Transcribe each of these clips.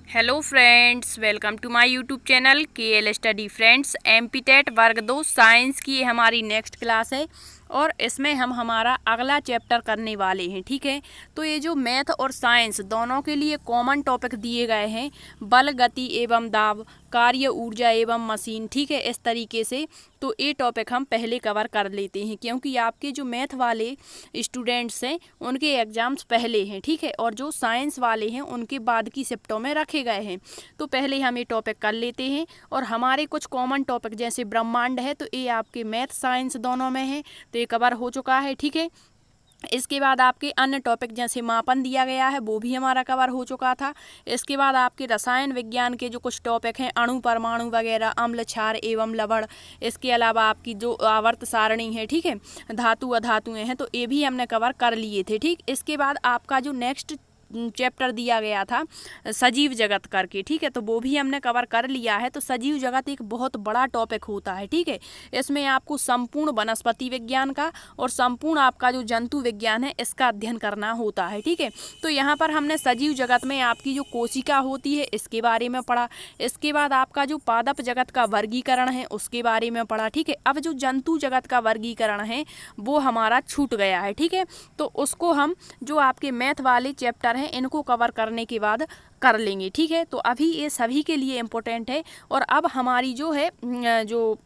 Hello friends, welcome to my YouTube channel KL study friends. MPTET वर्ग 2 science की ये हमारी नेक्स्ट क्लास है और इसमें हम हमारा अगला चैप्टर करने वाले हैं। ठीक है, तो ये जो मैथ और साइंस दोनों के लिए कॉमन टॉपिक दिए गए हैं, बल, गति एवं दाब, कार्य, ऊर्जा एवं मशीन। ठीक है, इस तरीके से तो ये टॉपिक हम पहले कवर कर लेते हैं क्योंकि आपके जो मैथ वाले स्टूडेंट्स हैं उनके एग्जाम्स पहले हैं। ठीक है, और जो साइंस वाले हैं उनके बाद की शिफ्टों में रखे गए हैं। तो पहले हम ये टॉपिक कर लेते हैं और हमारे कुछ कॉमन टॉपिक जैसे ब्रह्मांड है तो ये आपके मैथ साइंस दोनों में है, तो ये कवर हो चुका है। ठीक है, इसके बाद आपके अन्य टॉपिक जैसे मापन दिया गया है वो भी हमारा कवर हो चुका था। इसके बाद आपके रसायन विज्ञान के जो कुछ टॉपिक हैं, अणु, परमाणु वगैरह, अम्ल, क्षार एवं लवण, इसके अलावा आपकी जो आवर्त सारणी है, ठीक है, धातु अधातुएं हैं, तो ये भी हमने कवर कर लिए थे। ठीक, इसके बाद आपका जो नेक्स्ट चैप्टर दिया गया था सजीव जगत करके, ठीक है, तो वो भी हमने कवर कर लिया है। तो सजीव जगत एक बहुत बड़ा टॉपिक होता है। ठीक है, इसमें आपको संपूर्ण वनस्पति विज्ञान का और संपूर्ण आपका जो जंतु विज्ञान है इसका अध्ययन करना होता है। ठीक है, तो यहाँ पर हमने सजीव जगत में आपकी जो कोशिका होती है इसके बारे में पढ़ा। इसके बाद आपका जो पादप जगत का वर्गीकरण है उसके बारे में पढ़ा। ठीक है, अब जो जंतु जगत का वर्गीकरण है वो हमारा छूट गया है। ठीक है, तो उसको हम जो आपके मैथ वाले चैप्टर हैं इनको कवर करने के बाद कर लेंगे। ठीक है, तो अभी ये सभी के लिए इम्पोर्टेंट है। और अब हमारी जो है जो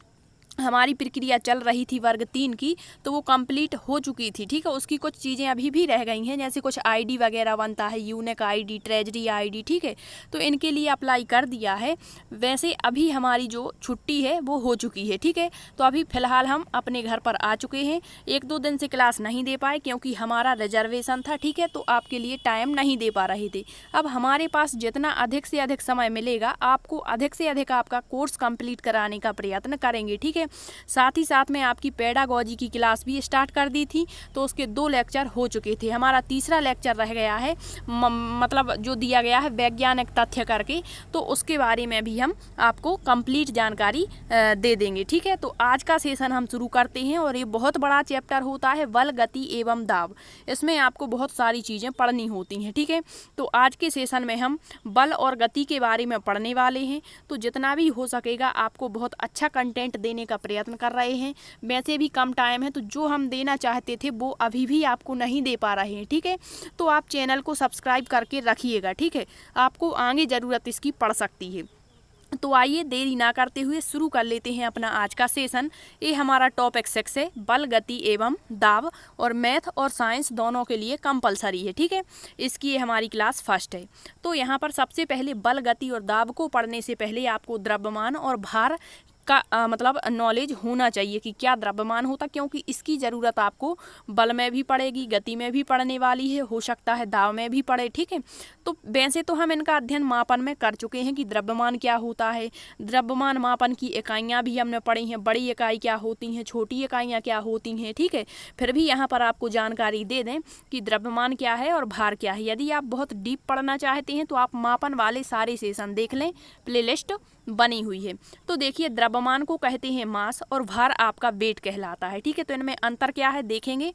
हमारी प्रक्रिया चल रही थी वर्ग 3 की तो वो कंप्लीट हो चुकी थी। ठीक है, उसकी कुछ चीज़ें अभी भी रह गई हैं, जैसे कुछ आईडी वगैरह बनता है, यूनिक आईडी, ट्रेजरी आईडी। ठीक है, तो इनके लिए अप्लाई कर दिया है। वैसे अभी हमारी जो छुट्टी है वो हो चुकी है। ठीक है, तो अभी फ़िलहाल हम अपने घर पर आ चुके हैं। 1-2 दिन से क्लास नहीं दे पाए क्योंकि हमारा रिजर्वेशन था। ठीक है, तो आपके लिए टाइम नहीं दे पा रहे थे। अब हमारे पास जितना अधिक से अधिक समय मिलेगा आपको अधिक से अधिक आपका कोर्स कंप्लीट कराने का प्रयत्न करेंगे। ठीक है, साथ ही साथ में आपकी पेडागोजी की क्लास भी स्टार्ट कर दी थी, तो उसके 2 लेक्चर हो चुके थे। हमारा तीसरा लेक्चर रह गया है, मतलब जो दिया गया है वैज्ञानिक तथ्य करके, तो उसके बारे में भी हम आपको कंप्लीट जानकारी दे देंगे। ठीक है, तो आज का सेशन हम शुरू करते हैं और ये बहुत बड़ा चैप्टर होता है बल, गति एवं दाब। इसमें आपको बहुत सारी चीज़ें पढ़नी होती हैं। ठीक है, तो आज के सेशन में हम बल और गति के बारे में पढ़ने वाले हैं। तो जितना भी हो सकेगा आपको बहुत अच्छा कंटेंट देने का प्रयत्न कर रहे हैं। वैसे भी कम टाइम है तो जो हम देना चाहते थे वो अभी भी आपको नहीं दे पा रहे हैं। ठीक है, तो आप चैनल को सब्सक्राइब करके रखिएगा। ठीक है, आपको आगे ज़रूरत इसकी पड़ सकती है। तो आइए देरी ना करते हुए शुरू कर लेते हैं अपना आज का सेशन। ये हमारा टॉपिक 6 है, बल, गति एवं दाब, और मैथ और साइंस दोनों के लिए कंपलसरी है। ठीक है, इसकी ये हमारी क्लास फर्स्ट है। तो यहाँ पर सबसे पहले बल, गति और दाब को पढ़ने से पहले आपको द्रव्यमान और भार का मतलब नॉलेज होना चाहिए कि क्या द्रव्यमान होता, क्योंकि इसकी ज़रूरत आपको बल में भी पड़ेगी, गति में भी पड़ने वाली है, हो सकता है दाब में भी पड़े। ठीक है, तो वैसे तो हम इनका अध्ययन मापन में कर चुके हैं कि द्रव्यमान क्या होता है। द्रव्यमान मापन की इकाइयाँ भी हमने पढ़ी हैं, बड़ी इकाई क्या होती हैं, छोटी इकाइयाँ क्या होती हैं। ठीक है, फिर भी यहाँ पर आपको जानकारी दे दें कि द्रव्यमान क्या है और भार क्या है। यदि आप बहुत डीप पढ़ना चाहते हैं तो आप मापन वाले सारे सेशन देख लें, प्लेलिस्ट बनी हुई है। तो देखिए, द्रव्यमान को कहते हैं मास और भार आपका वेट कहलाता है। ठीक है, तो इनमें अंतर क्या है देखेंगे।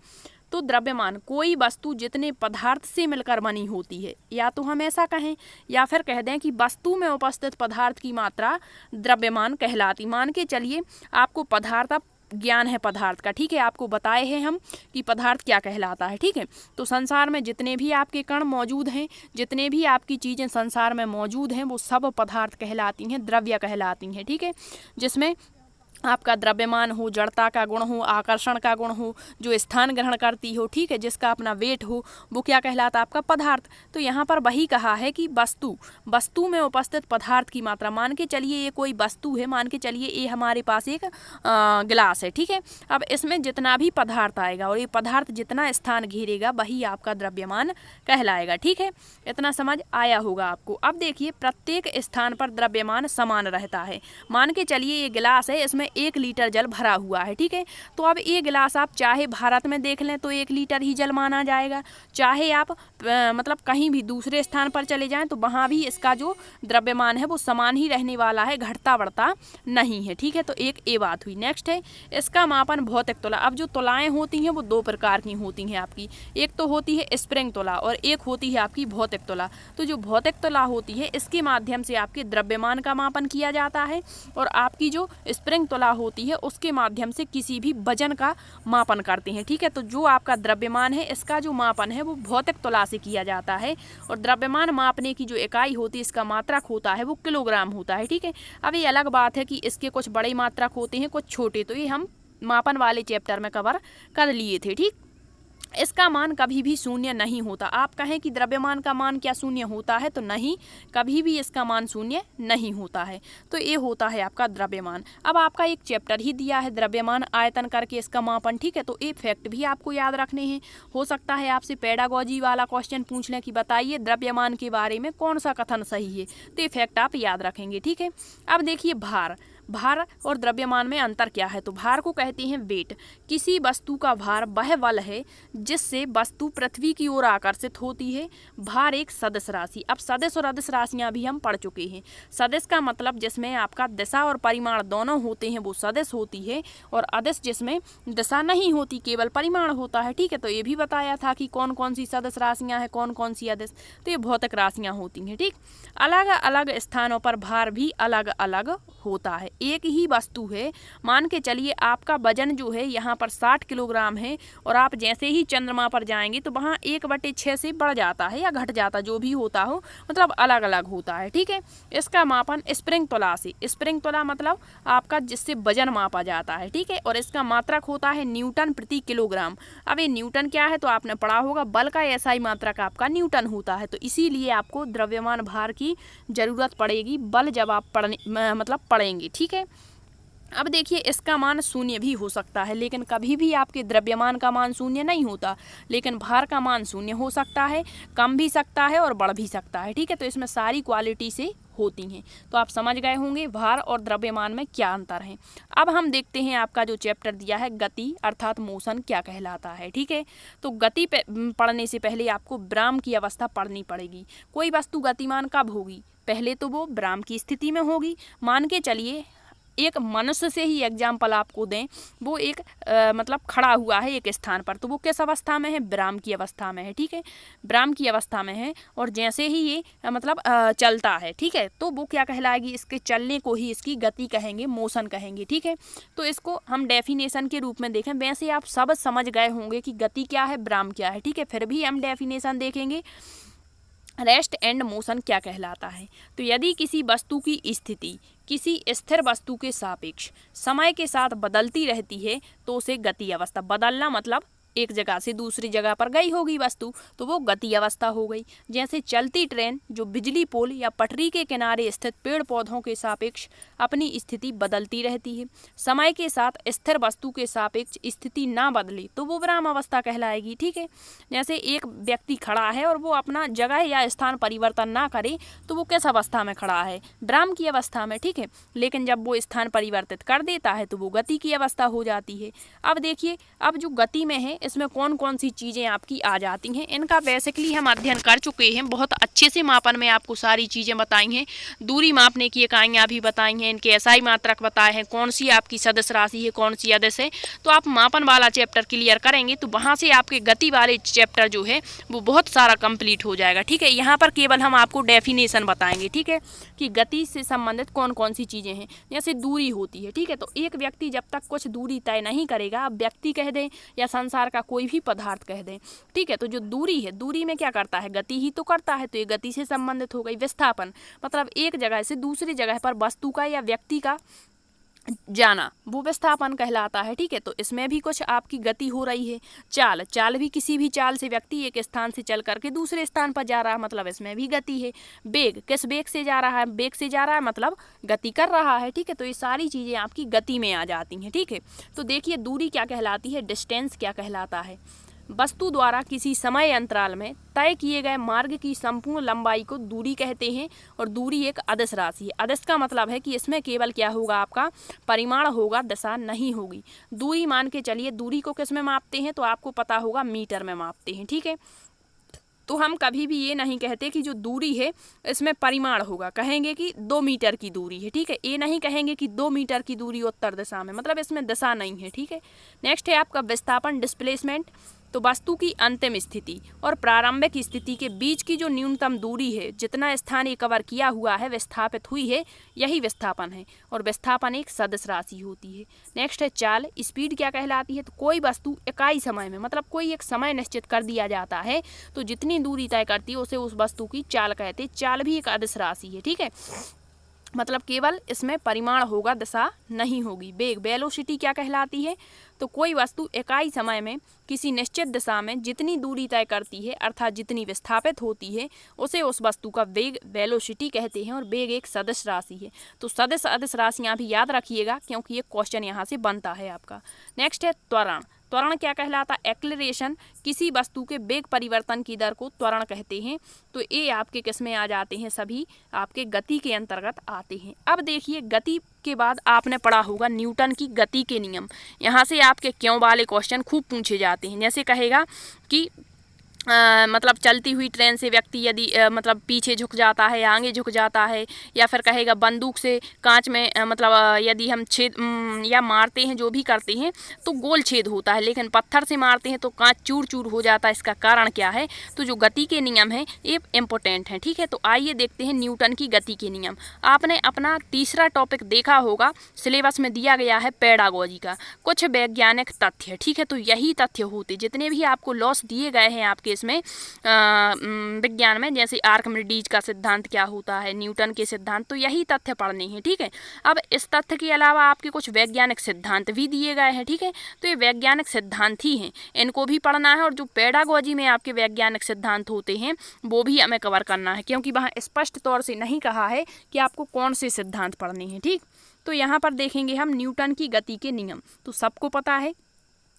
तो द्रव्यमान कोई वस्तु जितने पदार्थ से मिलकर बनी होती है, या तो हम ऐसा कहें या फिर कह दें कि वस्तु में उपस्थित पदार्थ की मात्रा द्रव्यमान कहलाती। मान के चलिए आपको पदार्थ ज्ञान है पदार्थ का। ठीक है, आपको बताए हैं हम कि पदार्थ क्या कहलाता है। ठीक है, तो संसार में जितने भी आपके कण मौजूद हैं, जितने भी आपकी चीज़ें संसार में मौजूद हैं वो सब पदार्थ कहलाती हैं, द्रव्य कहलाती हैं। ठीक है, जिसमें आपका द्रव्यमान हो, जड़ता का गुण हो, आकर्षण का गुण हो, जो स्थान ग्रहण करती हो, ठीक है, जिसका अपना वेट हो, वो क्या कहलाता है आपका पदार्थ। तो यहाँ पर वही कहा है कि वस्तु में उपस्थित पदार्थ की मात्रा। मान के चलिए ये कोई वस्तु है, मान के चलिए ये हमारे पास एक गिलास है। ठीक है, अब इसमें जितना भी पदार्थ आएगा और ये पदार्थ जितना स्थान घेरेगा वही आपका द्रव्यमान कहलाएगा। ठीक है, इतना समझ आया होगा आपको। अब देखिए, प्रत्येक स्थान पर द्रव्यमान समान रहता है। मान के चलिए ये गिलास है, इसमें 1 लीटर जल भरा हुआ है, ठीक है। तो अब ये गिलास आप चाहे भारत में देख लें तो 1 लीटर ही जल माना जाएगा, चाहे आप मतलब कहीं भी दूसरे स्थान पर चले जाएं तो वहाँ भी इसका जो द्रव्यमान है वो समान ही रहने वाला है, घटता बढ़ता नहीं है, ठीक है। तो एक ये बात हुई। नेक्स्ट है इसका मापन भौतिक तुला। अब जो तुलाएं होती हैं वो 2 प्रकार की होती हैं आपकी, एक तो होती है स्प्रिंग तुला और एक होती है आपकी भौतिक तुला। तो जो भौतिक तुला होती है इसके माध्यम से आपके द्रव्यमान का मापन किया जाता है और आपकी जो स्प्रिंग तुला होती है उसके माध्यम से किसी भी वजन का मापन करते हैं, ठीक है। तो जो आपका द्रव्यमान है इसका जो मापन है वो भौतिक तुला से किया जाता है और द्रव्यमान मापने की जो इकाई होती है इसका मात्रक होता है वो किलोग्राम होता है, ठीक है। अब ये अलग बात है कि इसके कुछ बड़े मात्रक होते हैं, कुछ छोटे, तो ये हम मापन वाले चैप्टर में कवर कर लिए थे, ठीक। इसका मान कभी भी शून्य नहीं होता। आप कहें कि द्रव्यमान का मान क्या शून्य होता है, तो नहीं, कभी भी इसका मान शून्य नहीं होता है। तो ये होता है आपका द्रव्यमान। अब आपका एक चैप्टर ही दिया है द्रव्यमान आयतन करके इसका मापन, ठीक है। तो ये फैक्ट भी आपको याद रखने हैं। हो सकता है आपसे पेडागोजी वाला क्वेश्चन पूछ लें कि बताइए द्रव्यमान के बारे में कौन सा कथन सही है, तो ये फैक्ट आप याद रखेंगे, ठीक है। अब देखिए भार और द्रव्यमान में अंतर क्या है। तो भार को कहते हैं वेट। किसी वस्तु का भार वह बल है जिससे वस्तु पृथ्वी की ओर आकर्षित होती है। भार एक सदिश राशि। अब सदिश और अदिश राशियां भी हम पढ़ चुके हैं। सदिश का मतलब जिसमें आपका दिशा और परिमाण दोनों होते हैं वो सदिश होती है, और अदिश जिसमें दिशा नहीं होती केवल परिमाण होता है, ठीक है। तो ये भी बताया था कि कौन कौन सी सदिश राशियाँ हैं, कौन कौन सी अदिश, तो ये भौतिक राशियाँ होती हैं, ठीक। अलग अलग स्थानों पर भार भी अलग अलग होता है। एक ही वस्तु है, मान के चलिए आपका वजन जो है यहाँ पर 60 किलोग्राम है और आप जैसे ही चंद्रमा पर जाएंगे तो वहाँ 1/6 से बढ़ जाता है या घट जाता, जो भी होता हो, मतलब अलग अलग होता है, ठीक है। इसका मापन स्प्रिंग तुला से, स्प्रिंग तुला मतलब आपका जिससे वजन मापा जाता है, ठीक है। और इसका मात्रक होता है न्यूटन प्रति किलोग्राम। अब ये न्यूटन क्या है तो आपने पढ़ा होगा, बल का ऐसा ही मात्रक आपका न्यूटन होता है। तो इसीलिए आपको द्रव्यमान भार की जरूरत पड़ेगी बल जब आप पढ़ेंगे, ठीक है। अब देखिए इसका मान शून्य भी हो सकता है, लेकिन कभी भी आपके द्रव्यमान का मान शून्य नहीं होता, लेकिन भार का मान शून्य हो सकता है, कम भी सकता है और बढ़ भी सकता है, ठीक है। तो इसमें सारी क्वालिटी से होती हैं। तो आप समझ गए होंगे भार और द्रव्यमान में क्या अंतर है। अब हम देखते हैं आपका जो चैप्टर दिया है गति अर्थात मोशन क्या कहलाता है, ठीक है। तो गति पढ़ने से पहले आपको विराम की अवस्था पढ़नी पड़ेगी। कोई वस्तु गतिमान कब होगी, पहले तो वो विराम की स्थिति में होगी। मान के चलिए एक मनुष्य से ही एग्जाम्पल आपको दें, वो एक खड़ा हुआ है एक स्थान पर, तो वो किस अवस्था में है, विराम की अवस्था में है, ठीक है। विराम की अवस्था में है और जैसे ही ये चलता है, ठीक है, तो वो क्या कहलाएगी, इसके चलने को ही इसकी गति कहेंगे, मोशन कहेंगे, ठीक है। तो इसको हम डेफिनेशन के रूप में देखें, वैसे आप सब समझ गए होंगे कि गति क्या है, विराम क्या है, ठीक है। फिर भी हम डेफिनेशन देखेंगे। रेस्ट एंड मोशन क्या कहलाता है। तो यदि किसी वस्तु की स्थिति किसी स्थिर वस्तु के सापेक्ष समय के साथ बदलती रहती है तो उसे गति अवस्था, बदलना मतलब एक जगह से दूसरी जगह पर गई होगी वस्तु, तो वो गति अवस्था हो गई। जैसे चलती ट्रेन जो बिजली पोल या पटरी के किनारे स्थित पेड़ पौधों के सापेक्ष अपनी स्थिति बदलती रहती है, समय के साथ स्थिर वस्तु के सापेक्ष स्थिति ना बदले तो वो विराम अवस्था कहलाएगी, ठीक है। जैसे एक व्यक्ति खड़ा है और वो अपना जगह या स्थान परिवर्तन ना करे तो वो किस अवस्था में खड़ा है, विराम की अवस्था में, ठीक है। लेकिन जब वो स्थान परिवर्तित कर देता है तो वो गति की अवस्था हो जाती है। अब देखिए, अब जो गति में है इसमें कौन कौन सी चीज़ें आपकी आ जाती हैं, इनका बेसिकली हम अध्ययन कर चुके हैं। बहुत अच्छे से मापन में आपको सारी चीज़ें बताई हैं, दूरी मापने की इकाइयाँ भी बताई हैं, इनके एसआई मात्रक बताए हैं, कौन सी आपकी सदिश राशि है, कौन सी अदिश है। तो आप मापन वाला चैप्टर क्लियर करेंगे तो वहाँ से आपके गति वाले चैप्टर जो है वो बहुत सारा कंप्लीट हो जाएगा, ठीक है। यहाँ पर केवल हम आपको डेफिनेशन बताएंगे, ठीक है, कि गति से संबंधित कौन कौन सी चीज़ें हैं। जैसे दूरी होती है, ठीक है, तो एक व्यक्ति जब तक कुछ दूरी तय नहीं करेगा, आप व्यक्ति कह दें या संसार का कोई भी पदार्थ कह दें, ठीक है, तो जो दूरी है, दूरी में क्या करता है, गति ही तो करता है, तो ये गति से संबंधित हो गई। विस्थापन मतलब एक जगह से दूसरी जगह पर वस्तु का या व्यक्ति का जाना, वो विस्थापन कहलाता है, ठीक है। तो इसमें भी कुछ आपकी गति हो रही है। चाल भी किसी भी चाल से व्यक्ति एक स्थान से चल करके दूसरे स्थान पर जा रहा है, मतलब इसमें भी गति है। वेग, किस वेग से जा रहा है, वेग से जा रहा है मतलब गति कर रहा है, ठीक है। तो ये सारी चीज़ें आपकी गति में आ जाती हैं, ठीक है। तो देखिए दूरी क्या कहलाती है, डिस्टेंस क्या कहलाता है। वस्तु द्वारा किसी समय अंतराल में तय किए गए मार्ग की संपूर्ण लंबाई को दूरी कहते हैं और दूरी एक अदिश राशि है। अदिश का मतलब है कि इसमें केवल क्या होगा, आपका परिमाण होगा, दिशा नहीं होगी। दूरी मान के चलिए, दूरी को किस में मापते हैं तो आपको पता होगा मीटर में मापते हैं, ठीक है। तो हम कभी भी ये नहीं कहते कि जो दूरी है इसमें परिमाण होगा, कहेंगे कि 2 मीटर की दूरी है, ठीक है। ये नहीं कहेंगे कि 2 मीटर की दूरी उत्तर दिशा में, मतलब इसमें दिशा नहीं है, ठीक है। नेक्स्ट है आपका विस्थापन, डिस्प्लेसमेंट। तो वस्तु की अंतिम स्थिति और प्रारंभिक स्थिति के बीच की जो न्यूनतम दूरी है, जितना स्थान ये कवर किया हुआ है, विस्थापित हुई है, यही विस्थापन है और विस्थापन एक सदिश राशि होती है। नेक्स्ट है चाल, स्पीड क्या कहलाती है, तो कोई वस्तु इकाई समय में, मतलब कोई एक समय निश्चित कर दिया जाता है तो जितनी दूरी तय करती है उसे उस वस्तु की चाल कहते हैं। चाल भी एक अदिश राशि है, ठीक है, मतलब केवल इसमें परिमाण होगा, दिशा नहीं होगी। वेग, वेलोसिटी क्या कहलाती है, तो कोई वस्तु इकाई समय में किसी निश्चित दिशा में जितनी दूरी तय करती है, अर्थात जितनी विस्थापित होती है, उसे उस वस्तु का वेग, वेलोसिटी कहते हैं और वेग एक सदिश राशि है। तो सदिश अदिश राशियाँ भी याद रखिएगा क्योंकि ये क्वेश्चन यहाँ से बनता है आपका। नेक्स्ट है त्वरण। त्वरण क्या कहलाता है, एक्लेरेशन, किसी वस्तु के वेग परिवर्तन की दर को त्वरण कहते हैं। तो ये आपके किस में आ जाते हैं, सभी आपके गति के अंतर्गत आते हैं। अब देखिए, गति के बाद आपने पढ़ा होगा न्यूटन की गति के नियम। यहाँ से आपके क्यों वाले क्वेश्चन खूब पूछे जाते हैं। जैसे कहेगा कि मतलब चलती हुई ट्रेन से व्यक्ति यदि मतलब पीछे झुक जाता है, आगे झुक जाता है, या फिर कहेगा बंदूक से कांच में मतलब यदि हम छेद या मारते हैं, जो भी करते हैं तो गोल छेद होता है, लेकिन पत्थर से मारते हैं तो कांच चूर चूर हो जाता है। इसका कारण क्या है, तो जो गति के नियम हैं ये इम्पोर्टेंट हैं, ठीक है। तो आइए देखते हैं न्यूटन की गति के नियम। आपने अपना तीसरा टॉपिक देखा होगा, सिलेबस में दिया गया है पेडागोजी का, कुछ वैज्ञानिक तथ्य, ठीक है। तो यही तथ्य होते, जितने भी आपको लॉस दिए गए हैं आपके इसमें विज्ञान में, जैसे आर्किमिडीज का सिद्धांत क्या होता है, न्यूटन के सिद्धांत, तो यही तथ्य पढ़ने हैं, ठीक है। अब इस तथ्य के अलावा आपके कुछ वैज्ञानिक सिद्धांत भी दिए गए हैं, ठीक है। तो ये वैज्ञानिक सिद्धांत ही हैं, इनको भी पढ़ना है और जो पेडागोजी में आपके वैज्ञानिक सिद्धांत होते हैं वो भी हमें कवर करना है, क्योंकि वहाँ स्पष्ट तौर से नहीं कहा है कि आपको कौन से सिद्धांत पढ़ने हैं, ठीक। तो यहाँ पर देखेंगे हम न्यूटन की गति के नियम। तो सबको पता है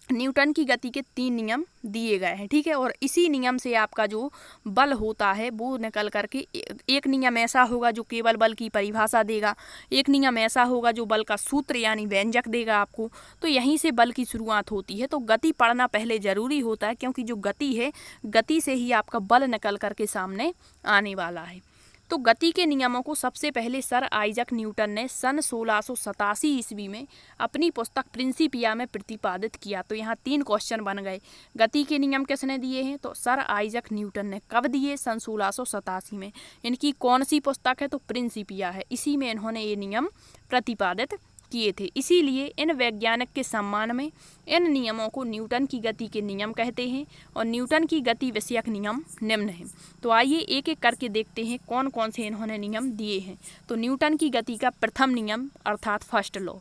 न्यूटन की गति के 3 नियम दिए गए हैं, ठीक है। और इसी नियम से आपका जो बल होता है वो निकल करके एक नियम ऐसा होगा जो केवल बल की परिभाषा देगा, एक नियम ऐसा होगा जो बल का सूत्र यानी व्यंजक देगा आपको। तो यहीं से बल की शुरुआत होती है। तो गति पढ़ना पहले ज़रूरी होता है, क्योंकि जो गति है, गति से ही आपका बल निकल करके सामने आने वाला है। तो गति के नियमों को सबसे पहले सर आइजक न्यूटन ने सन 1687 ईस्वी में अपनी पुस्तक प्रिंसिपिया में प्रतिपादित किया। तो यहाँ 3 क्वेश्चन बन गए। गति के नियम किसने दिए हैं, तो सर आइजक न्यूटन ने। कब दिए, सन 1687 में। इनकी कौन सी पुस्तक है, तो प्रिंसिपिया है, इसी में इन्होंने ये नियम प्रतिपादित किए थे। इसीलिए इन वैज्ञानिक के सम्मान में इन नियमों को न्यूटन की गति के नियम कहते हैं और न्यूटन की गति विषयक नियम निम्न हैं। तो आइए एक एक करके देखते हैं कौन कौन से इन्होंने नियम दिए हैं। तो न्यूटन की गति का प्रथम नियम अर्थात फर्स्ट लॉ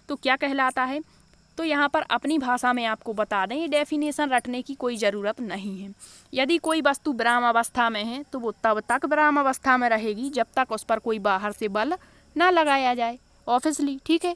तो क्या कहलाता है, तो यहाँ पर अपनी भाषा में आपको बता दें, ये डेफिनेशन रटने की कोई ज़रूरत नहीं है। यदि कोई वस्तु विराम अवस्था में है तो वो तब तक विराम अवस्था में रहेगी जब तक उस पर कोई बाहर से बल ना लगाया जाए, ऑब्वियसली, ठीक है।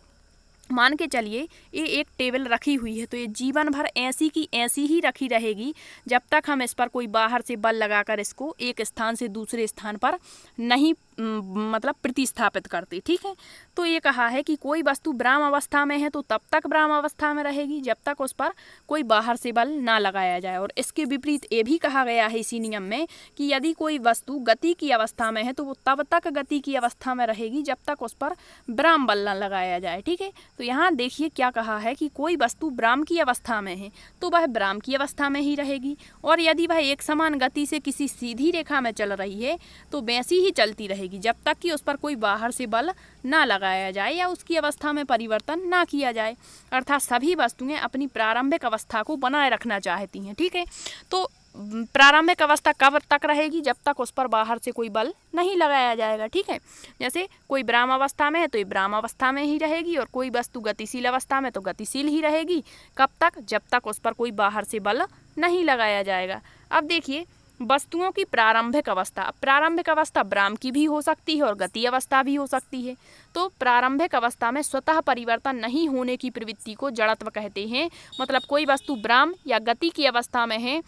मान के चलिए ये एक टेबल रखी हुई है, तो ये जीवन भर ऐसी की ऐसी ही रखी रहेगी जब तक हम इस पर कोई बाहर से बल लगाकर इसको एक स्थान से दूसरे स्थान पर नहीं मतलब प्रतिस्थापित करते, ठीक है। तो ये कहा है कि कोई वस्तु विराम अवस्था में है तो तब तक विराम अवस्था में रहेगी जब तक उस पर कोई बाहर से बल ना लगाया जाए। और इसके विपरीत ये भी कहा गया है इसी नियम में कि यदि कोई वस्तु गति की अवस्था में है तो वो तब तक गति की अवस्था में रहेगी जब तक उस पर विराम बल ना लगाया जाए, ठीक है। तो यहाँ देखिए क्या कहा है कि कोई वस्तु विराम की अवस्था में है तो वह विराम की अवस्था में ही रहेगी, और यदि वह एक समान गति से किसी सीधी रेखा में चल रही है तो वैसी ही चलती रहेगी जब तक कि उस पर कोई बाहर से बल ना लगाया जाए या उसकी अवस्था में परिवर्तन ना किया जाए। अर्थात सभी वस्तुएं अपनी प्रारंभिक अवस्था को बनाए रखना चाहती हैं, ठीक है। तो प्रारंभिक अवस्था कब तक रहेगी, जब तक उस पर बाहर से कोई बल नहीं लगाया जाएगा, ठीक है। जैसे कोई विराम अवस्था में है तो ये विराम अवस्था में ही रहेगी, और कोई वस्तु गतिशील अवस्था में तो गतिशील ही रहेगी। कब तक, जब तक उस पर कोई बाहर से बल नहीं लगाया जाएगा। अब देखिए वस्तुओं की प्रारंभिक अवस्था। प्रारंभिक अवस्था ब्राह्म की भी हो सकती है और गति अवस्था भी हो सकती है। तो प्रारंभिक अवस्था में स्वतः परिवर्तन नहीं होने की प्रवृत्ति को जड़त्व कहते हैं। मतलब कोई वस्तु ब्राह्म या गति की अवस्था में है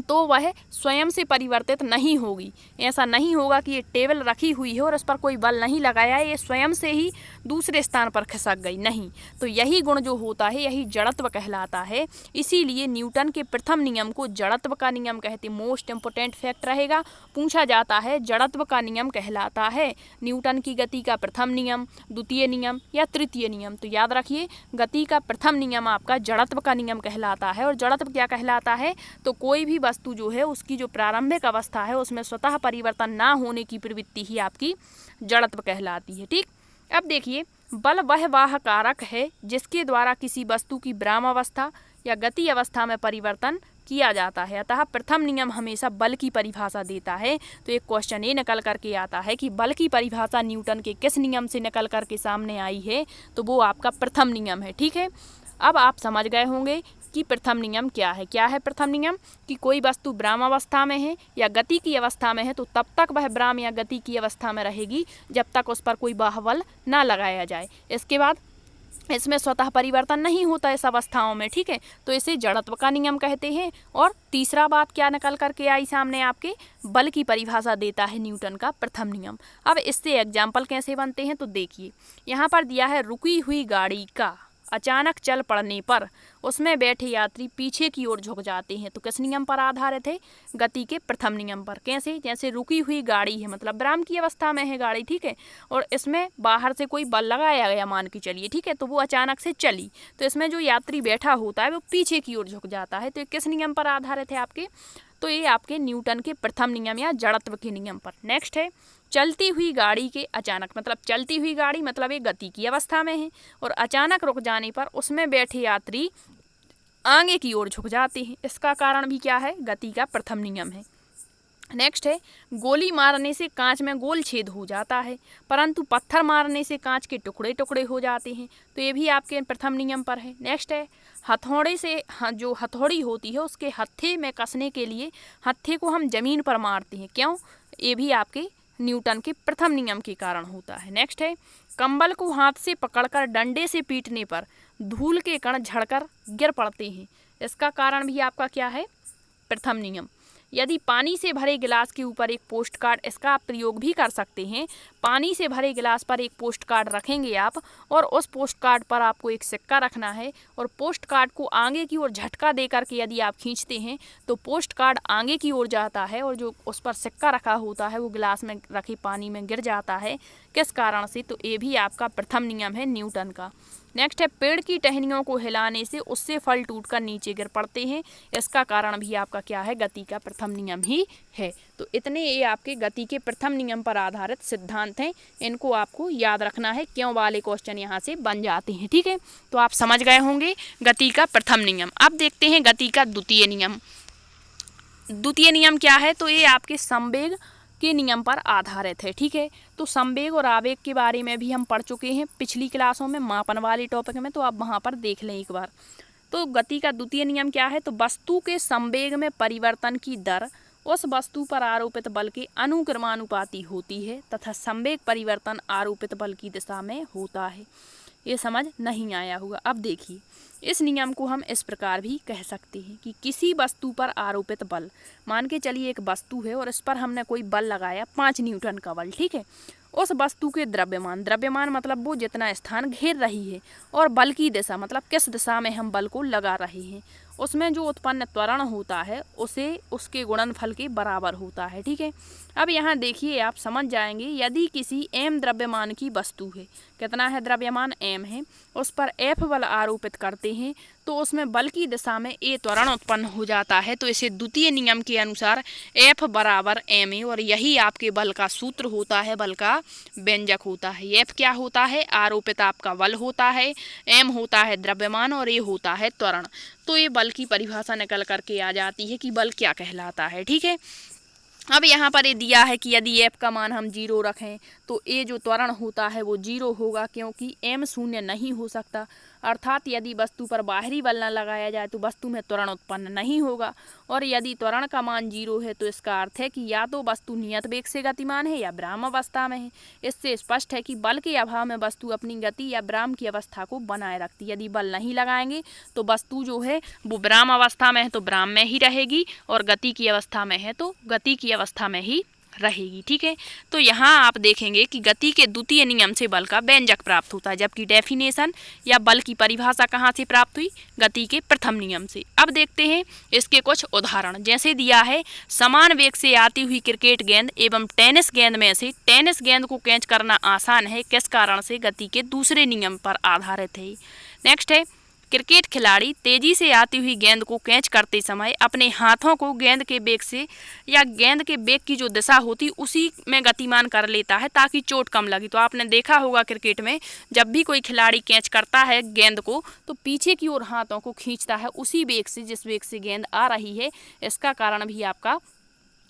तो वह स्वयं से परिवर्तित नहीं होगी। ऐसा नहीं होगा कि ये टेबल रखी हुई है और इस पर कोई बल नहीं लगाया है, ये स्वयं से ही दूसरे स्थान पर खिसक गई, नहीं। तो यही गुण जो होता है यही जड़त्व कहलाता है। इसीलिए न्यूटन के प्रथम नियम को जड़त्व का नियम कहते। मोस्ट इम्पोर्टेंट फैक्ट रहेगा, पूछा जाता है जड़त्व का नियम कहलाता है न्यूटन की गति का प्रथम नियम, द्वितीय नियम या तृतीय नियम। तो याद रखिए गति का प्रथम नियम आपका जड़त्व का नियम कहलाता है। और जड़त्व क्या कहलाता है, तो कोई भी वस्तु जो है उसकी जो प्रारंभिक अवस्था है उसमें स्वतः परिवर्तन ना होने की प्रवृत्ति ही आपकी जड़त्व कहलाती है। ठीक, अब देखिए बल वह कारक है जिसके द्वारा किसी वस्तु की ब्राह्म अवस्था या गति अवस्था में परिवर्तन किया जाता है। अतः प्रथम नियम हमेशा बल की परिभाषा देता है। तो एक क्वेश्चन ये निकल करके आता है कि बल की परिभाषा न्यूटन के किस नियम से निकल करके सामने आई है, तो वो आपका प्रथम नियम है। ठीक है, अब आप समझ गए होंगे कि प्रथम नियम क्या है। क्या है प्रथम नियम, कि कोई वस्तु ब्राह्म अवस्था में है या गति की अवस्था में है तो तब तक वह ब्राह्म या गति की अवस्था में रहेगी जब तक उस पर कोई बाह्य ना लगाया जाए। इसके बाद इसमें स्वतः परिवर्तन नहीं होता इस अवस्थाओं में। ठीक है, तो इसे जड़त्व का नियम कहते हैं। और तीसरा बात क्या निकल करके आई सामने, आपके बल की परिभाषा देता है न्यूटन का प्रथम नियम। अब इससे एग्जाम्पल कैसे बनते हैं, तो देखिए यहाँ पर दिया है रुकी हुई गाड़ी का अचानक चल पड़ने पर उसमें बैठे यात्री पीछे की ओर झुक जाते हैं। तो किस नियम पर आधारित है, गति के प्रथम नियम पर। कैसे, जैसे रुकी हुई गाड़ी है, मतलब ब्राह्म की अवस्था में है गाड़ी, ठीक है, और इसमें बाहर से कोई बल लगाया गया मान के चलिए, ठीक है, तो वो अचानक से चली, तो इसमें जो यात्री बैठा होता है वो पीछे की ओर झुक जाता है। तो ये किस नियम पर आधारित है आपके, तो ये आपके न्यूटन के प्रथम नियम या जड़त्व के नियम पर। नेक्स्ट है चलती हुई गाड़ी के अचानक, मतलब चलती हुई गाड़ी मतलब ये गति की अवस्था में है और अचानक रुक जाने पर उसमें बैठे यात्री आगे की ओर झुक जाते हैं। इसका कारण भी क्या है, गति का प्रथम नियम है। नेक्स्ट है गोली मारने से कांच में गोल छेद हो जाता है परंतु पत्थर मारने से कांच के टुकड़े टुकड़े हो जाते हैं। तो ये भी आपके प्रथम नियम पर है। नेक्स्ट है हथौड़े से जो हथौड़ी होती है उसके हत्थे में कसने के लिए हत्थे को हम जमीन पर मारते हैं, क्यों, ये भी आपके न्यूटन के प्रथम नियम के कारण होता है। नेक्स्ट है कंबल को हाथ से पकड़कर डंडे से पीटने पर धूल के कण झड़कर गिर पड़ते हैं। इसका कारण भी आपका क्या है, प्रथम नियम। यदि पानी से भरे गिलास के ऊपर एक पोस्ट कार्ड, इसका आप प्रयोग भी कर सकते हैं। पानी से भरे गिलास पर एक पोस्ट कार्ड रखेंगे आप और उस पोस्ट कार्ड पर आपको एक सिक्का रखना है और पोस्ट कार्ड को आगे की ओर झटका दे करके यदि आप खींचते हैं तो पोस्ट कार्ड आगे की ओर जाता है और जो उस पर सिक्का रखा होता है वो गिलास में रखे पानी में गिर जाता है। किस कारण से, तो ये भी आपका प्रथम नियम है न्यूटन का। नेक्स्ट है पेड़ की टहनियों को हिलाने से उससे फल टूटकर नीचे गिर पड़ते हैं। इसका कारण भी आपका क्या है, गति का प्रथम नियम ही है। तो इतने ये आपके गति के प्रथम नियम पर आधारित सिद्धांत हैं, इनको आपको याद रखना है, क्यों वाले क्वेश्चन यहाँ से बन जाते हैं। ठीक है, तो आप समझ गए होंगे गति का प्रथम नियम। अब देखते हैं गति का द्वितीय नियम। द्वितीय नियम क्या है, तो ये आपके संवेग के नियम पर आधारित है। ठीक है, तो संवेग और आवेग के बारे में भी हम पढ़ चुके हैं पिछली क्लासों में, मापन वाले टॉपिक में, तो आप वहाँ पर देख लें एक बार। तो गति का द्वितीय नियम क्या है, तो वस्तु के संवेग में परिवर्तन की दर उस वस्तु पर आरोपित बल के अनुक्रमानुपाती होती है तथा संवेग परिवर्तन आरोपित बल की दिशा में होता है। ये समझ नहीं आया होगा। अब देखिए इस नियम को हम इस प्रकार भी कह सकते हैं कि किसी वस्तु पर आरोपित बल, मान के चलिए एक वस्तु है और इस पर हमने कोई बल लगाया 5 न्यूटन का बल, ठीक है, उस वस्तु के द्रव्यमान, द्रव्यमान मतलब वो जितना स्थान घेर रही है, और बल की दिशा मतलब किस दिशा में हम बल को लगा रहे हैं, उसमें जो उत्पन्न त्वरण होता है उसे उसके गुणनफल के बराबर होता है। ठीक है, अब यहाँ देखिए आप समझ जाएंगे, यदि किसी m द्रव्यमान की वस्तु है, कितना है द्रव्यमान m है, उस पर F बल आरोपित करते हैं तो उसमें बल की दिशा में a त्वरण उत्पन्न हो जाता है। तो इसे द्वितीय नियम के अनुसार F बराबर ma, और यही आपके बल का सूत्र होता है, बल का व्यंजक होता है। F क्या होता है, आरोपित आपका बल होता है, m होता है द्रव्यमान और a होता है त्वरण। तो ये बल की परिभाषा निकल करके आ जाती है कि बल क्या कहलाता है। ठीक है, अब यहाँ पर ये दिया है कि यदि F का मान हम 0 रखें तो A जो त्वरण होता है वो 0 होगा, क्योंकि M शून्य नहीं हो सकता। अर्थात यदि वस्तु पर बाहरी बल न लगाया जाए तो वस्तु में त्वरण उत्पन्न नहीं होगा। और यदि त्वरण का मान 0 है तो इसका अर्थ है कि या तो वस्तु नियत वेग से गतिमान है या विराम अवस्था में है। इससे स्पष्ट है कि बल के अभाव में वस्तु अपनी गति या विराम की अवस्था को बनाए रखती है। यदि बल नहीं लगाएंगे तो वस्तु जो है वो विराम अवस्था में है तो विराम में ही रहेगी, और गति की अवस्था में है तो गति की अवस्था में ही रहेगी। ठीक है, तो यहाँ आप देखेंगे कि गति के द्वितीय नियम से बल का व्यंजक प्राप्त होता है, जबकि डेफिनेशन या बल की परिभाषा कहाँ से प्राप्त हुई? गति के प्रथम नियम से। अब देखते हैं इसके कुछ उदाहरण। जैसे दिया है, समान वेग से आती हुई क्रिकेट गेंद एवं टेनिस गेंद में से टेनिस गेंद को कैच करना आसान है, किस कारण से? गति के दूसरे नियम पर आधारित है। नेक्स्ट है, क्रिकेट खिलाड़ी तेजी से आती हुई गेंद को कैच करते समय अपने हाथों को गेंद के बेग से या गेंद के बेग की जो दिशा होती उसी में गतिमान कर लेता है ताकि चोट कम लगे। तो आपने देखा होगा क्रिकेट में जब भी कोई खिलाड़ी कैच करता है गेंद को तो पीछे की ओर हाथों को खींचता है उसी बेग से जिस बेग से गेंद आ रही है। इसका कारण भी आपका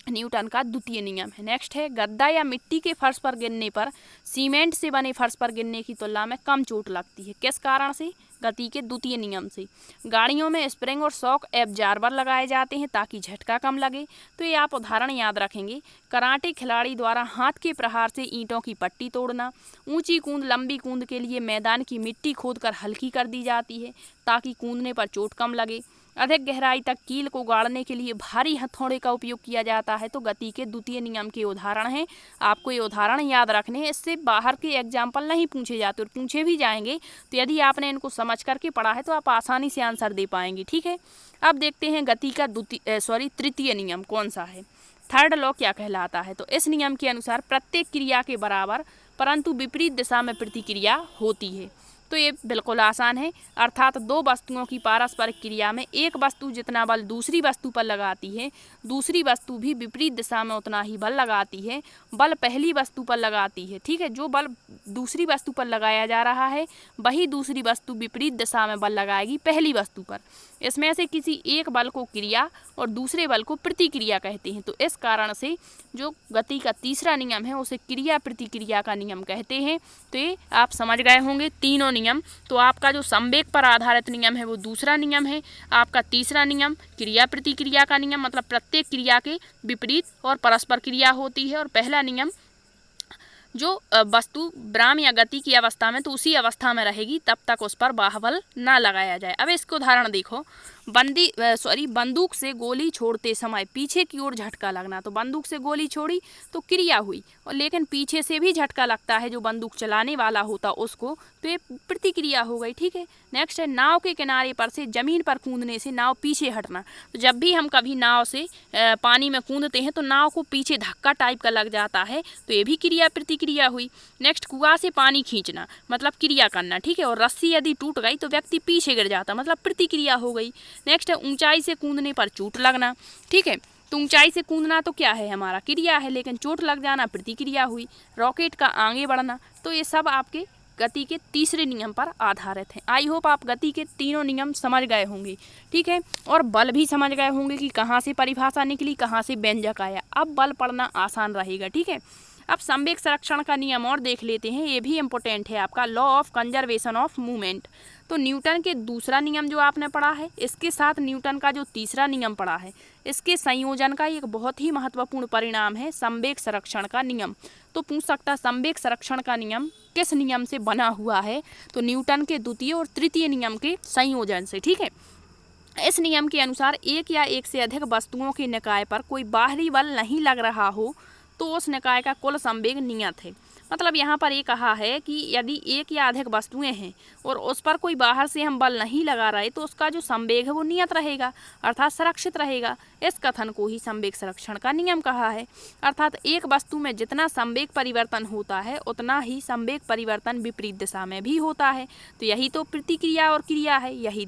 न्यूटन का द्वितीय नियम है। नेक्स्ट है, गद्दा या मिट्टी के फर्श पर गिरने पर सीमेंट से बने फर्श पर गिरने की तुलना में कम चोट लगती है, किस कारण से? गति के द्वितीय नियम से। गाड़ियों में स्प्रिंग और शॉक एब्जॉर्बर लगाए जाते हैं ताकि झटका कम लगे। तो ये आप उदाहरण याद रखेंगे। कराटे खिलाड़ी द्वारा हाथ के प्रहार से ईंटों की पट्टी तोड़ना। ऊंची कूंद लंबी कूंद के लिए मैदान की मिट्टी खोदकर हल्की कर दी जाती है ताकि कूदने पर चोट कम लगे। अधिक गहराई तक कील को गाड़ने के लिए भारी हथौड़े का उपयोग किया जाता है। तो गति के द्वितीय नियम के उदाहरण हैं, आपको ये उदाहरण याद रखने हैं। इससे बाहर के एग्जाम्पल नहीं पूछे जाते और पूछे भी जाएंगे तो यदि आपने इनको समझ करके पढ़ा है तो आप आसानी से आंसर दे पाएंगे। ठीक है, अब देखते हैं गति का तृतीय नियम कौन सा है, थर्ड लॉ क्या कहलाता है। तो इस नियम के अनुसार प्रत्येक क्रिया के बराबर परंतु विपरीत दिशा में प्रतिक्रिया होती है। तो ये बिल्कुल आसान है, अर्थात दो वस्तुओं की पारस्परिक क्रिया में एक वस्तु जितना बल दूसरी वस्तु पर लगाती है दूसरी वस्तु भी विपरीत दिशा में उतना ही बल लगाती है। बल पहली वस्तु पर लगाती है, ठीक है, जो बल दूसरी वस्तु पर लगाया जा रहा है वही दूसरी वस्तु विपरीत दिशा में बल लगाएगी पहली वस्तु पर। इसमें से किसी एक बल को क्रिया और दूसरे बल को प्रतिक्रिया कहते हैं। तो इस कारण से जो गति का तीसरा नियम है उसे क्रिया प्रतिक्रिया का नियम कहते हैं। तो ये आप समझ गए होंगे तीनों नियम। तो आपका जो संवेग पर आधारित नियम है वो दूसरा नियम है, आपका तीसरा नियम क्रिया प्रतिक्रिया का नियम, मतलब प्रत्येक क्रिया के विपरीत और परस्पर क्रिया होती है, और पहला नियम जो वस्तु विराम या गति की अवस्था में तो उसी अवस्था में रहेगी तब तक उस पर बाह्य ना लगाया जाए। अब इसको उदाहरण देखो, बंदूक से गोली छोड़ते समय पीछे की ओर झटका लगना। तो बंदूक से गोली छोड़ी तो क्रिया हुई, और लेकिन पीछे से भी झटका लगता है जो बंदूक चलाने वाला होता उसको, तो ये प्रतिक्रिया हो गई। ठीक है, नेक्स्ट है, नाव के किनारे पर से जमीन पर कूदने से नाव पीछे हटना। तो जब भी हम कभी नाव से पानी में कूदते हैं तो नाव को पीछे धक्का टाइप का लग जाता है, तो ये भी क्रिया प्रतिक्रिया हुई। नेक्स्ट, कुआं से पानी खींचना मतलब क्रिया करना, ठीक है, और रस्सी यदि टूट गई तो व्यक्ति पीछे गिर जाता, मतलब प्रतिक्रिया हो गई। नेक्स्ट है, ऊंचाई से कूदने पर चोट लगना, ठीक है, तो ऊंचाई से कूदना तो क्या है, हमारा क्रिया है, लेकिन चोट लग जाना प्रतिक्रिया हुई। रॉकेट का आगे बढ़ना, तो ये सब आपके गति के तीसरे नियम पर आधारित है। आई होप आप गति के तीनों नियम समझ गए होंगे, ठीक है, और बल भी समझ गए होंगे कि कहाँ से परिभाषा निकली, कहाँ से व्यंजक आया। अब बल पढ़ना आसान रहेगा, ठीक है। अब संवेग संरक्षण का नियम और देख लेते हैं, ये भी इम्पोर्टेंट है, आपका law of conservation of movement. तो न्यूटन के दूसरा नियम जो आपने पढ़ा है इसके साथ न्यूटन का जो तीसरा नियम पढ़ा है इसके संयोजन का एक बहुत ही महत्वपूर्ण परिणाम है संवेग संरक्षण का नियम। तो पूछ सकता है संवेग संरक्षण का नियम किस नियम से बना हुआ है, तो न्यूटन के द्वितीय और तृतीय नियम के संयोजन से, ठीक है। इस नियम के अनुसार एक या एक से अधिक वस्तुओं के निकाय पर कोई बाहरी बल नहीं लग रहा हो तो उस निकाय का कुल संवेग नियत है। मतलब यहाँ पर ये कहा है कि यदि एक या अधिक वस्तुएं हैं और उस पर कोई बाहर से हम बल नहीं लगा रहे तो उसका जो संवेग है वो नियत रहेगा, अर्थात संरक्षित रहेगा। इस कथन को ही संवेग संरक्षण का नियम कहा है। अर्थात एक वस्तु में जितना संवेग परिवर्तन होता है उतना ही संवेग परिवर्तन विपरीत दिशा में भी होता है। तो यही तो प्रतिक्रिया और क्रिया है, यही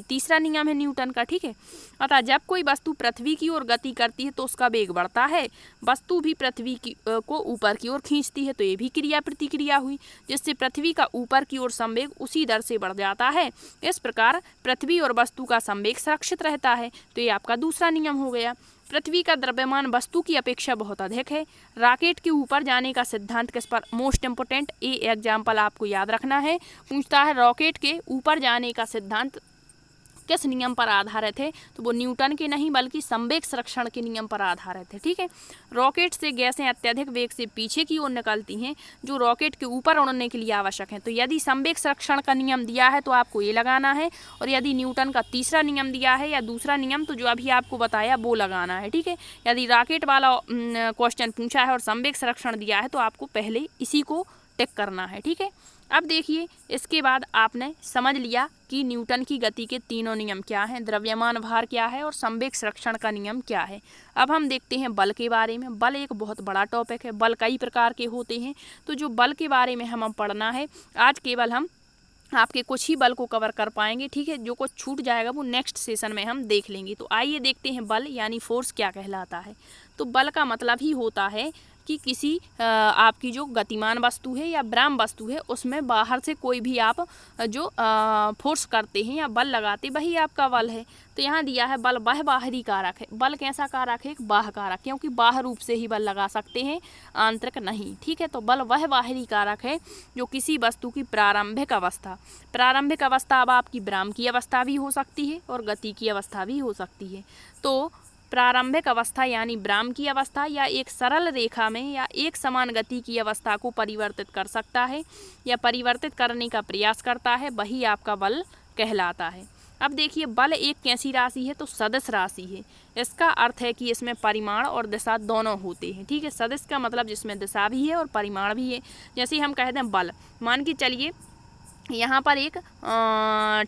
तीसरा नियम है न्यूटन का, ठीक है। अतः जब कोई वस्तु पृथ्वी की ओर गति करती है तो उसका वेग बढ़ता है, वस्तु भी पृथ्वी को ऊपर की ओर खींचती है, तो ये भी क्रिया प्रतिक्रिया हुई, जिससे पृथ्वी का ऊपर की ओर संवेग उसी दर से बढ़ जाता है। इस प्रकार पृथ्वी और वस्तु का संवेग सुरक्षित रहता है। तो ये आपका दूसरा नियम हो गया। पृथ्वी का द्रव्यमान वस्तु की अपेक्षा बहुत अधिक है। रॉकेट के ऊपर जाने का सिद्धांत किस पर, मोस्ट इंपोर्टेंट ये एग्जाम्पल आपको याद रखना है। पूछता है रॉकेट के ऊपर जाने का सिद्धांत किस नियम पर आधारित है, तो वो न्यूटन के नहीं बल्कि संवेग संरक्षण के नियम पर आधारित है। ठीक है, रॉकेट से गैसें अत्यधिक वेग से पीछे की ओर निकलती हैं जो रॉकेट के ऊपर उड़ने के लिए आवश्यक है। तो यदि संवेग संरक्षण का नियम दिया है तो आपको ये लगाना है, और यदि न्यूटन का तीसरा नियम दिया है या दूसरा नियम तो जो अभी आपको बताया वो लगाना है। ठीक है, यदि रॉकेट वाला क्वेश्चन पूछा है और संवेग संरक्षण दिया है तो आपको पहले इसी को टिक करना है। ठीक है, अब देखिए इसके बाद आपने समझ लिया कि न्यूटन की गति के तीनों नियम क्या हैं, द्रव्यमान भार क्या है और संवेग संरक्षण का नियम क्या है। अब हम देखते हैं बल के बारे में। बल एक बहुत बड़ा टॉपिक है, बल कई प्रकार के होते हैं, तो जो बल के बारे में हम पढ़ना है आज केवल हम आपके कुछ ही बल को कवर कर पाएंगे। ठीक है, जो कुछ छूट जाएगा वो नेक्स्ट सेशन में हम देख लेंगे। तो आइए देखते हैं बल यानी फोर्स क्या कहलाता है। तो बल का मतलब ही होता है कि किसी आपकी जो गतिमान वस्तु है या ब्राह्म वस्तु है उसमें बाहर से कोई भी आप जो फोर्स करते हैं या बल लगाते वही आपका बल है। तो यहाँ दिया है बल वह बाहरी कारक है। बल कैसा कारक है, एक बाह्य कारक, क्योंकि बाह्य रूप से ही बल लगा सकते हैं, आंतरिक नहीं। ठीक है, तो बल वह बाहरी कारक है जो किसी वस्तु की प्रारंभिक अवस्था अब आपकी ब्राह्म की अवस्था भी हो सकती है और गति की अवस्था भी हो सकती है। तो प्रारंभिक अवस्था यानी ब्राह्म की अवस्था या एक सरल रेखा में या एक समान गति की अवस्था को परिवर्तित कर सकता है या परिवर्तित करने का प्रयास करता है, वही आपका बल कहलाता है। अब देखिए बल एक कैसी राशि है, तो सदिश राशि है। इसका अर्थ है कि इसमें परिमाण और दिशा दोनों होते हैं। ठीक है, सदिश का मतलब जिसमें दिशा भी है और परिमाण भी है। जैसे हम कहते हैं बल, मान के चलिए यहाँ पर एक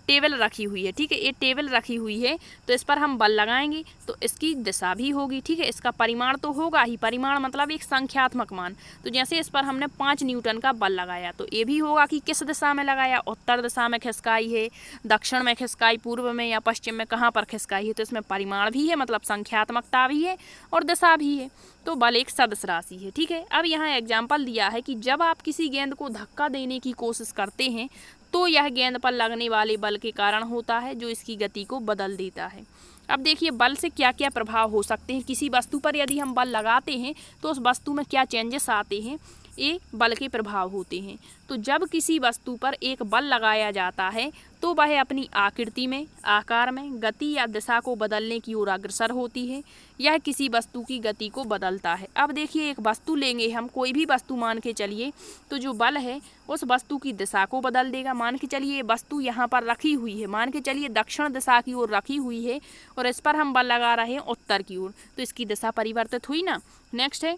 टेबल रखी हुई है। ठीक है, ये टेबल रखी हुई है तो इस पर हम बल लगाएंगे तो इसकी दिशा भी होगी। ठीक है, इसका परिमाण तो होगा ही, परिमाण मतलब एक संख्यात्मक मान। तो जैसे इस पर हमने 5 न्यूटन का बल लगाया तो ये भी होगा कि किस दिशा में लगाया, उत्तर दिशा में खिसकाई है, दक्षिण में खिसकाई, पूर्व में या पश्चिम में, कहाँ पर खिसकाई है। तो इसमें परिमाण भी है मतलब संख्यात्मकता भी है और दिशा भी है। तो बल एक सदिश राशि है। ठीक है, अब यहाँ एग्जाम्पल दिया है कि जब आप किसी गेंद को धक्का देने की कोशिश करते हैं तो यह गेंद पर लगने वाले बल के कारण होता है जो इसकी गति को बदल देता है। अब देखिए बल से क्या क्या प्रभाव हो सकते हैं। किसी वस्तु पर यदि हम बल लगाते हैं तो उस वस्तु में क्या चेंजेस आते हैं, ये बल के प्रभाव होते हैं। तो जब किसी वस्तु पर एक बल लगाया जाता है तो वह अपनी आकृति में, आकार में, गति या दिशा को बदलने की ओर अग्रसर होती है। यह किसी वस्तु की गति को बदलता है। अब देखिए एक वस्तु लेंगे हम, कोई भी वस्तु मान के चलिए, तो जो बल है उस वस्तु की दिशा को बदल देगा। मान के चलिए वस्तु यहाँ पर रखी हुई है, मान के चलिए दक्षिण दिशा की ओर रखी हुई है और इस पर हम बल लगा रहे हैं उत्तर की ओर, तो इसकी दिशा परिवर्तित हुई ना। नेक्स्ट है,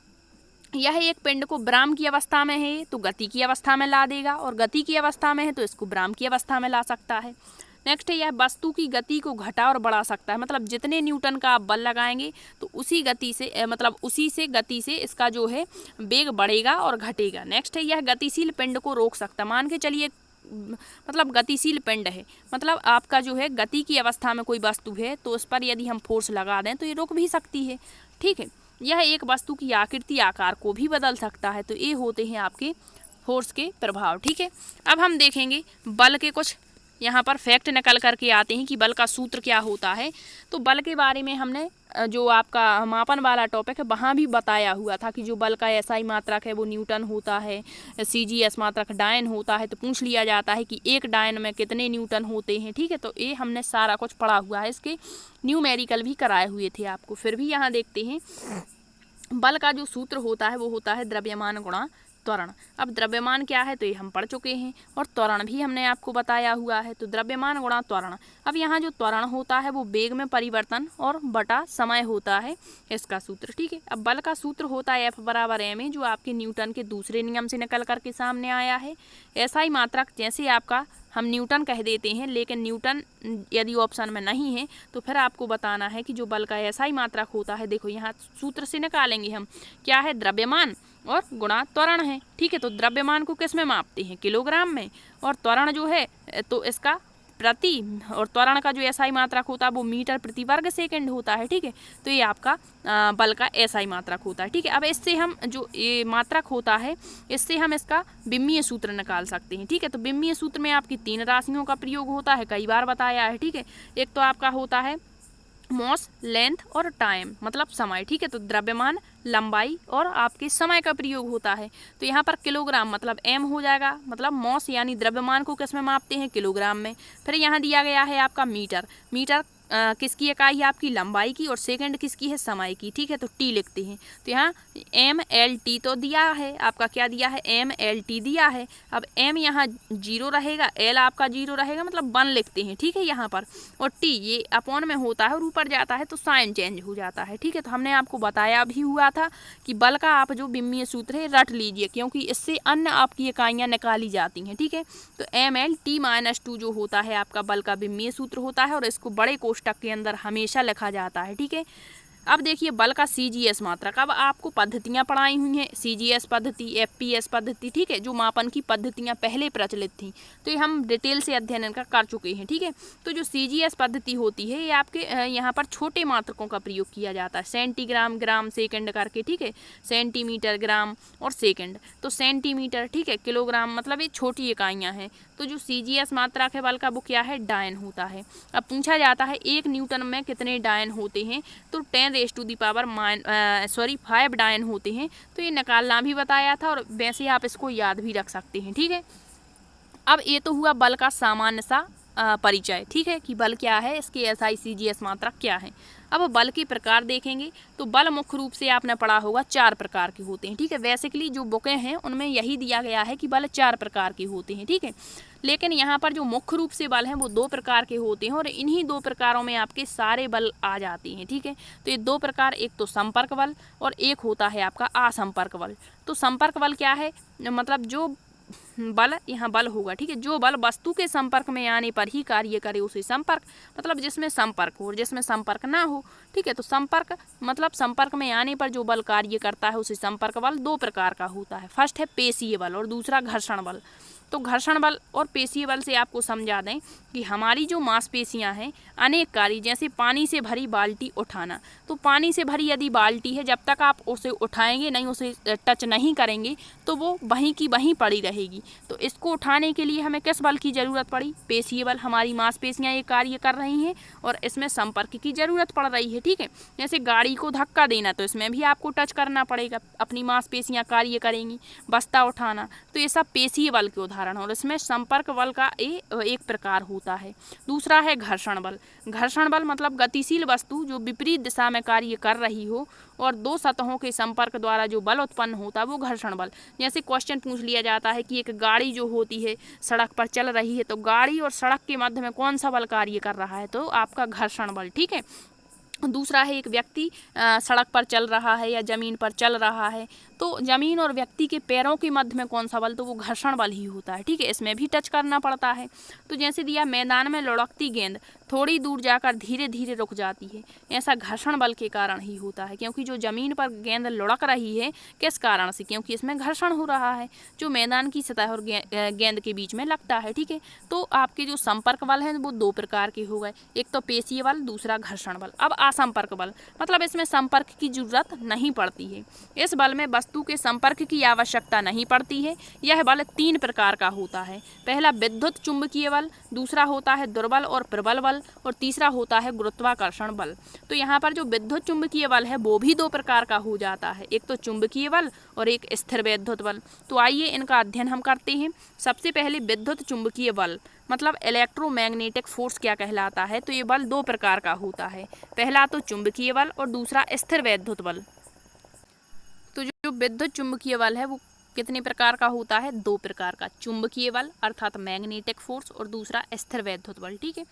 यह एक पिंड को ब्राह्म की अवस्था में है तो गति की अवस्था में ला देगा, और गति की अवस्था में है तो इसको ब्राह्म की अवस्था में ला सकता है। नेक्स्ट है, यह वस्तु की गति को घटा और बढ़ा सकता है। मतलब जितने न्यूटन का आप बल लगाएंगे तो उसी गति से गति से इसका जो है वेग बढ़ेगा और घटेगा। नेक्स्ट है, यह गतिशील पिंड को रोक सकता है। मान के चलिए मतलब गतिशील पिंड है, मतलब आपका जो है गति की अवस्था में कोई वस्तु है तो उस पर यदि हम फोर्स लगा दें तो ये रुक भी सकती है। ठीक है, यह एक वस्तु की आकृति, आकार को भी बदल सकता है। तो ये होते हैं आपके फोर्स के प्रभाव। ठीक है, अब हम देखेंगे बल के कुछ यहाँ पर फैक्ट निकल करके आते हैं कि बल का सूत्र क्या होता है। तो बल के बारे में हमने जो आपका मापन वाला टॉपिक है वहाँ भी बताया हुआ था कि जो बल का एसआई मात्रक है वो न्यूटन होता है, सीजीएस मात्रक डायन होता है। तो पूछ लिया जाता है कि एक डायन में कितने न्यूटन होते हैं। ठीक है, तो ये हमने सारा कुछ पढ़ा हुआ है, इसके न्यूमेरिकल भी कराए हुए थे आपको। फिर भी यहाँ देखते हैं बल का जो सूत्र होता है वो होता है द्रव्यमान गुणा त्वरण। अब द्रव्यमान क्या है तो ये हम पढ़ चुके हैं, और त्वरण भी हमने आपको बताया हुआ है। तो द्रव्यमान गुणा त्वरण। अब यहाँ जो त्वरण होता है वो वेग में परिवर्तन और बटा समय होता है इसका सूत्र। ठीक है, अब बल का सूत्र होता है F बराबर ma, जो आपके न्यूटन के दूसरे नियम से निकल करके सामने आया है। एसआई मात्रक जैसे आपका हम न्यूटन कह देते हैं, लेकिन न्यूटन यदि ऑप्शन में नहीं है तो फिर आपको बताना है कि जो बल का एसआई मात्रक होता है, देखो यहाँ सूत्र से निकालेंगे हम, क्या है, द्रव्यमान और गुणा त्वरण है। ठीक है, तो द्रव्यमान को किस में मापते हैं, किलोग्राम में, और त्वरण जो है तो इसका प्रति, और त्वरण का जो एसआई मात्रक होता है वो मीटर प्रति वर्ग सेकंड होता है। ठीक है, तो ये आपका बल का एसआई मात्रक होता है। ठीक है, अब इससे हम जो ये मात्रक होता है इससे हम इसका बिम्मीय सूत्र निकाल सकते हैं। ठीक है, तो बिम्मीय सूत्र में आपकी 3 राशियों का प्रयोग होता है, कई बार बताया है। ठीक है, एक तो आपका होता है मॉस, लेंथ और टाइम मतलब समय, ठीक है। तो द्रव्यमान, लंबाई और आपके समय का प्रयोग होता है। तो यहाँ पर किलोग्राम मतलब एम हो जाएगा, मतलब मॉस यानी द्रव्यमान को किस में मापते हैं, किलोग्राम में। फिर यहाँ दिया गया है आपका मीटर। मीटर किसकी इकाई है, आपकी लंबाई की, और सेकंड किसकी है, समय की, ठीक है। तो टी लिखते हैं। तो यहाँ एम एल टी तो दिया है आपका, क्या दिया है, एम एल टी दिया है। अब एम यहाँ 0 रहेगा, एल आपका 0 रहेगा, मतलब 1 लिखते हैं, ठीक है यहाँ पर। और टी ये अपॉन में होता है और ऊपर जाता है तो साइन चेंज हो जाता है, ठीक है। तो हमने आपको बताया भी हुआ था कि बल का आप जो बिम्मीय सूत्र है रट लीजिए, क्योंकि इससे अन्य आपकी इकाइयाँ निकाली जाती हैं, ठीक है। तो एम एल टी माइनस 2 जो होता है आपका बल का बिम्मीय सूत्र होता है, और इसको बड़े कोष्टक के अंदर हमेशा लिखा जाता है, ठीक है। अब देखिए बल का सीजीएस मात्रक। अब आपको पद्धतियां पढ़ाई हुई हैं, सीजीएस पद्धति, एफपीएस पद्धति, ठीक है, जो मापन की पद्धतियां पहले प्रचलित थी, तो ये हम डिटेल से अध्ययन इनका कर चुके हैं, ठीक है। तो जो सीजीएस पद्धति होती है ये आपके यहाँ पर छोटे मात्रकों का प्रयोग किया जाता है, सेंटीग्राम, ग्राम, सेकंड करके, ठीक है, सेंटीमीटर, ग्राम और सेकंड। तो सेंटीमीटर, ठीक है, किलोग्राम, मतलब ये छोटी इकाइयाँ हैं। तो जो सीजीएस मात्रक है बल का वो क्या है, डायन होता है। अब पूछा जाता है 1 न्यूटन में कितने डायन होते हैं, तो 5 डायन होते हैं। तो ये निकालना भी बताया था, और वैसे आप इसको याद भी रख सकते हैं, ठीक है। अब ये तो हुआ बल का सामान्य सा परिचय, ठीक है, कि बल क्या है, इसके एसआई सीजीएस मात्रक क्या है। अब बल के प्रकार देखेंगे तो बल मुख्य रूप से आपने पढ़ा होगा 4 प्रकार के होते हैं, ठीक है। बेसिकली जो बुकें हैं उनमें यही दिया गया है कि बल 4 प्रकार के होते हैं, ठीक है। लेकिन यहाँ पर जो मुख्य रूप से बल हैं वो 2 प्रकार के होते हैं, और इन्हीं 2 प्रकारों में आपके सारे बल आ जाते हैं, ठीक है। तो ये 2 प्रकार, एक तो संपर्क बल और एक होता है आपका असंपर्क बल। तो संपर्क बल क्या है, मतलब जो बल यहाँ बल होगा, ठीक है, जो बल वस्तु के संपर्क में आने पर ही कार्य करे उसे संपर्क, मतलब जिसमें संपर्क हो और जिसमें संपर्क ना हो, ठीक है। तो संपर्क मतलब संपर्क में आने पर जो बल कार्य करता है उसे संपर्क बल 2 प्रकार का होता है। फर्स्ट है पेशीय बल और दूसरा घर्षण बल। तो घर्षण बल और पेशीय बल से आपको समझा दें कि हमारी जो मांसपेशियां हैं अनेक कार्य, जैसे पानी से भरी बाल्टी उठाना, तो पानी से भरी यदि बाल्टी है, जब तक आप उसे उठाएंगे नहीं, उसे टच नहीं करेंगे, तो वो वहीं की वहीं पड़ी रहेगी। तो इसको उठाने के लिए हमें किस बल की ज़रूरत पड़ी, पेशीय बल। हमारी मांसपेशियां ये कार्य कर रही हैं और इसमें संपर्क की ज़रूरत पड़ रही है, ठीक है। जैसे गाड़ी को धक्का देना, तो इसमें भी आपको टच करना पड़ेगा, अपनी मांसपेशियां कार्य करेंगी। बस्ता उठाना, तो ये सब पेशीय बल के उदाहरण, और इसमें संपर्क बल का एक प्रकार होता है। दूसरा है घर्षण बल। घर्षण बल मतलब गतिशील वस्तु जो विपरीत दिशा में कार्य कर रही हो और 2 सतहों के संपर्क द्वारा जो बल उत्पन्न होता है वो घर्षण बल। जैसे क्वेश्चन पूछ लिया जाता है कि एक गाड़ी जो होती है सड़क पर चल रही है, तो गाड़ी और सड़क के मध्य में कौन सा बल कार्य कर रहा है, तो आपका घर्षण बल, ठीक है। दूसरा है एक व्यक्ति सड़क पर चल रहा है या ज़मीन पर चल रहा है, तो ज़मीन और व्यक्ति के पैरों के मध्य में कौन सा बल, तो वो घर्षण बल ही होता है, ठीक है। इसमें भी टच करना पड़ता है। तो जैसे दिया मैदान में लुढ़कती गेंद थोड़ी दूर जाकर धीरे धीरे रुक जाती है, ऐसा घर्षण बल के कारण ही होता है, क्योंकि जो ज़मीन पर गेंद लुढ़क रही है किस कारण से, क्योंकि इसमें घर्षण हो रहा है जो मैदान की सतह और गेंद के बीच में लगता है, ठीक है। तो आपके जो संपर्क बल हैं वो 2 प्रकार के हो गए, एक तो पेशीय बल, दूसरा घर्षण बल। अब असंपर्क बल मतलब इसमें संपर्क की जरूरत नहीं पड़ती है, इस बल में वस्तु के संपर्क की आवश्यकता नहीं पड़ती है। यह बल 3 प्रकार का होता है। पहला विद्युत चुंबकीय बल, दूसरा होता है दुर्बल और प्रबल बल, और तीसरा होता है गुरुत्वाकर्षण बल। तो यहाँ पर जो विद्युत चुंबकीय बल है वो भी 2 प्रकार का हो जाता है, एक तो चुंबकीय बल और एक स्थिर वैद्युत बल। तो आइए इनका अध्ययन हम करते हैं। सबसे पहले विद्युत चुंबकीय बल मतलब इलेक्ट्रोमैग्नेटिक फोर्स क्या कहलाता है, तो ये बल 2 प्रकार का होता है। पहला तो चुंबकीय बल और दूसरा स्थिर वैद्युत बल। तो जो विद्युत चुंबकीय बल है वो कितने प्रकार का होता है, 2 प्रकार का, चुंबकीय बल अर्थात मैग्नेटिक फोर्स और दूसरा स्थिर वैद्युत बल, ठीक है।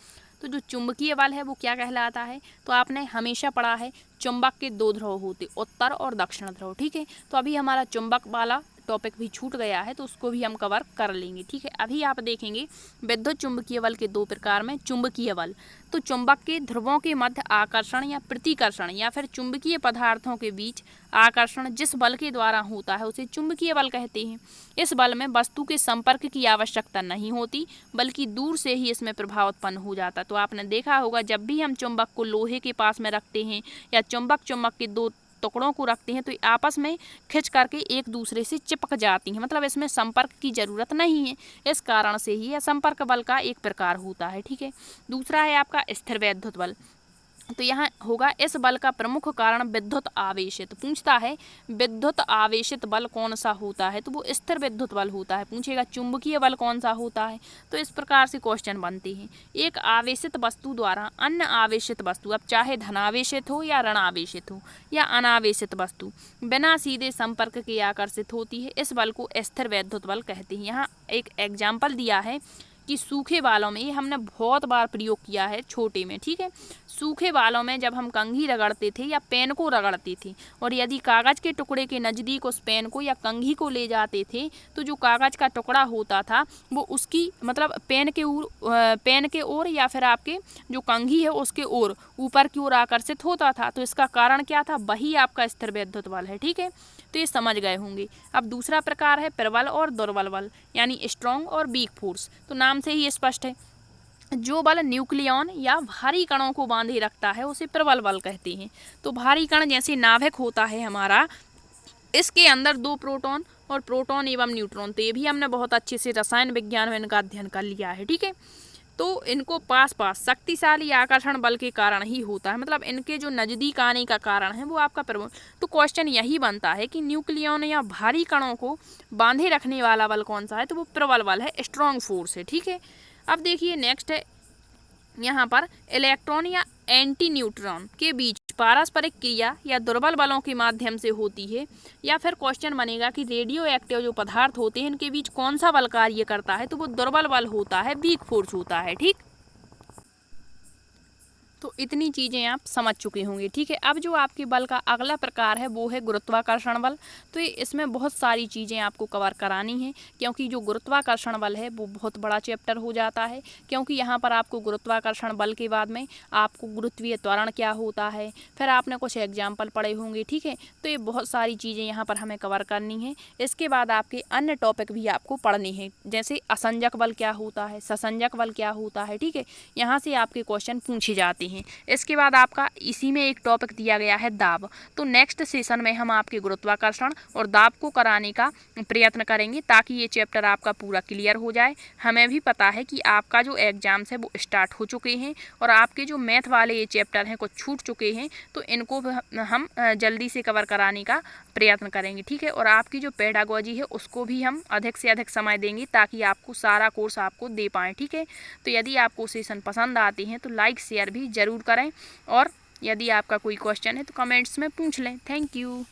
तो जो चुंबकीय बल है वो क्या कहलाता है, तो आपने हमेशा पढ़ा है चुंबक के 2 ध्रुव होते, उत्तर और दक्षिण ध्रुव, ठीक है। तो अभी हमारा चुंबक वाला टॉपिक भी छूट गया है तो उसको भी हम कवर कर लेंगे, ठीक है। अभी आप देखेंगे विद्युत चुंबकीय बल के 2 प्रकार में चुंबकीय बल, तो चुंबक के ध्रुवों के मध्य आकर्षण या प्रतिकर्षण या फिर चुंबकीय पदार्थों के बीच आकर्षण जिस बल के द्वारा होता है उसे चुंबकीय बल कहते हैं। इस बल में वस्तु के संपर्क की आवश्यकता नहीं होती, बल्कि दूर से ही इसमें प्रभाव उत्पन्न हो जाता। तो आपने देखा होगा जब भी हम चुंबक को लोहे के पास में रखते हैं या चुंबक के 2 टुकड़ों को रखते हैं तो आपस में खिंच करके एक दूसरे से चिपक जाती हैं, मतलब इसमें संपर्क की जरूरत नहीं है। इस कारण से ही यह संपर्क बल का एक प्रकार होता है, ठीक है। दूसरा है आपका स्थिर वैद्युत बल। तो यहाँ होगा इस बल का प्रमुख कारण विद्युत आवेशित। पूछता है विद्युत आवेशित बल कौन सा होता है, तो वो स्थिर विद्युत बल होता है। पूछेगा चुंबकीय बल कौन सा होता है, तो इस प्रकार से क्वेश्चन बनते हैं। एक आवेशित वस्तु द्वारा अन्य आवेशित वस्तु, अब चाहे धनावेशित हो या ऋणावेशित हो या अनावेशित वस्तु, बिना सीधे संपर्क के आकर्षित होती है, इस बल को स्थिर विद्युत बल कहते हैं। यहाँ एक एग्जाम्पल दिया है कि सूखे बालों में, ये हमने बहुत बार प्रयोग किया है छोटे में, ठीक है। सूखे बालों में जब हम कंघी रगड़ते थे या पेन को रगड़ते थे और यदि कागज़ के टुकड़े के नज़दीक उस पेन को या कंघी को ले जाते थे तो जो कागज़ का टुकड़ा होता था वो उसकी मतलब पेन के ओर या फिर आपके जो कंघी है उसके ओर ऊपर की ओर आकर्षित होता था। तो इसका कारण क्या था, वही आपका स्थिर विद्युत बल है, ठीक है। तो ये समझ गए होंगे। अब दूसरा प्रकार है प्रबल और दुर्बल बल, यानी स्ट्रॉन्ग और वीक फोर्स। तो नाम से ही स्पष्ट है, जो बल न्यूक्लियन या भारी कणों को बांधे रखता है उसे प्रबल बल कहते हैं। तो भारी कण जैसे नाभिक होता है हमारा, इसके अंदर 2 प्रोटॉन और प्रोटॉन एवं न्यूट्रॉन, तो ये भी हमने बहुत अच्छे से रसायन विज्ञान में इनका अध्ययन कर लिया है, ठीक है। तो इनको पास शक्तिशाली आकर्षण बल के कारण ही होता है, मतलब इनके जो नज़दीक आने का कारण है वो आपका प्रबल। तो क्वेश्चन यही बनता है कि न्यूक्लियन या भारी कणों को बांधे रखने वाला बल कौन सा है, तो वो प्रबल बल है, स्ट्रॉन्ग फोर्स है, ठीक है। अब देखिए नेक्स्ट है यहाँ पर इलेक्ट्रॉन या एंटी न्यूट्रॉन के बीच पारस्परिक क्रिया या दुर्बल बलों के माध्यम से होती है। या फिर क्वेश्चन बनेगा कि रेडियो एक्टिव जो पदार्थ होते हैं इनके बीच कौन सा बल कार्य करता है, तो वो दुर्बल बल होता है, वीक फोर्स होता है, ठीक। तो इतनी चीज़ें आप समझ चुके होंगे, ठीक है। अब जो आपके बल का अगला प्रकार है वो है गुरुत्वाकर्षण बल। तो इसमें बहुत सारी चीज़ें आपको कवर करानी है, क्योंकि जो गुरुत्वाकर्षण बल है वो बहुत बड़ा चैप्टर हो जाता है। क्योंकि यहाँ पर आपको गुरुत्वाकर्षण बल के बाद में आपको गुरुत्वीय त्वरण क्या होता है, फिर आपने कुछ एग्जाम्पल पढ़े होंगे, ठीक है। तो ये बहुत सारी चीज़ें यहाँ पर हमें कवर करनी है। इसके बाद आपके अन्य टॉपिक भी आपको पढ़ने हैं, जैसे असंजक बल क्या होता है, ससंजक बल क्या होता है, ठीक है। यहाँ से आपके क्वेश्चन पूछे जाते हैं। इसके बाद आपका इसी में एक टॉपिक दिया गया है दाब। तो नेक्स्ट सेशन में हम आपके गुरुत्वाकर्षण और दाब को कराने का प्रयत्न करेंगे, ताकि ये चैप्टर आपका पूरा क्लियर हो जाए। हमें भी पता है कि आपका जो एग्जाम्स है वो स्टार्ट हो चुके हैं और आपके जो मैथ वाले ये चैप्टर हैं कुछ छूट चुके हैं, तो इनको हम जल्दी से कवर कराने का प्रयत्न करेंगे, ठीक है। और आपकी जो पेडागोजी है उसको भी हम अधिक से अधिक समय देंगे, ताकि आपको सारा कोर्स आपको दे पाएँ, ठीक है। तो यदि आपको सेशन पसंद आते हैं तो लाइक शेयर भी ज़रूर करें, और यदि आपका कोई क्वेश्चन है तो कमेंट्स में पूछ लें। Thank you.